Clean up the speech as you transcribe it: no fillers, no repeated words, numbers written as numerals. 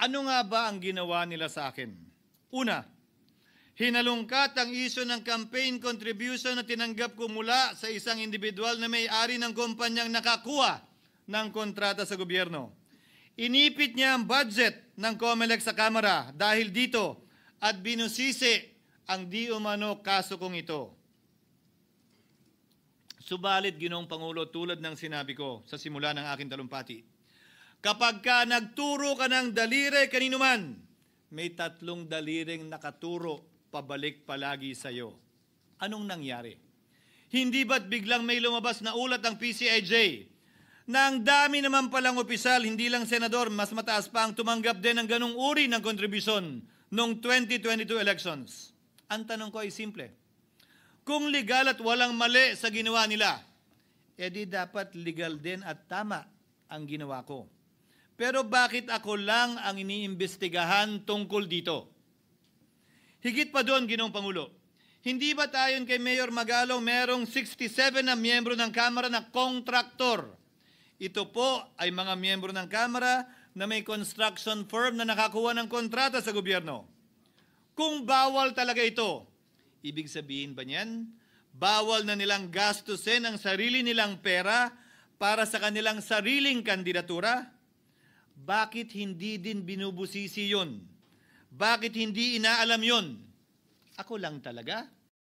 Ano nga ba ang ginawa nila sa akin? Una, hinalungkat ang isyu ng campaign contribution na tinanggap ko mula sa isang individual na may-ari ng kumpanyang nakakuha ng kontrata sa gobyerno. Inipit niya ang budget ng COMELEC sa Kamara dahil dito at binusisi ang di umano kaso kong ito. Subalit, Ginoong Pangulo, tulad ng sinabi ko sa simula ng aking talumpati, kapag ka nagturo ka ng daliri kanino man, may 3 daliring nakaturo pabalik palagi sa iyo. Anong nangyari? Hindi ba't biglang may lumabas na ulat ng PCIJ na ang dami naman palang opisyal, hindi lang senador, mas mataas pa ang tumanggap din ng ganung uri ng kontribusyon noong 2022 elections? Ang tanong ko ay simple. Kung legal at walang mali sa ginawa nila, edi dapat legal din at tama ang ginawa ko. Pero bakit ako lang ang iniimbestigahan tungkol dito? Higit pa doon, Ginoong Pangulo, hindi ba tayon kay Mayor Magalong merong 67 na miyembro ng Kamara na kontraktor? Ito po ay mga miyembro ng Kamara na may construction firm na nakakuha ng kontrata sa gobyerno. Kung bawal talaga ito, ibig sabihin ba niyan, bawal na nilang gastusin ang sarili nilang pera para sa kanilang sariling kandidatura? Bakit hindi din binubusisi yun? Bakit hindi inaalam yun? Ako lang talaga?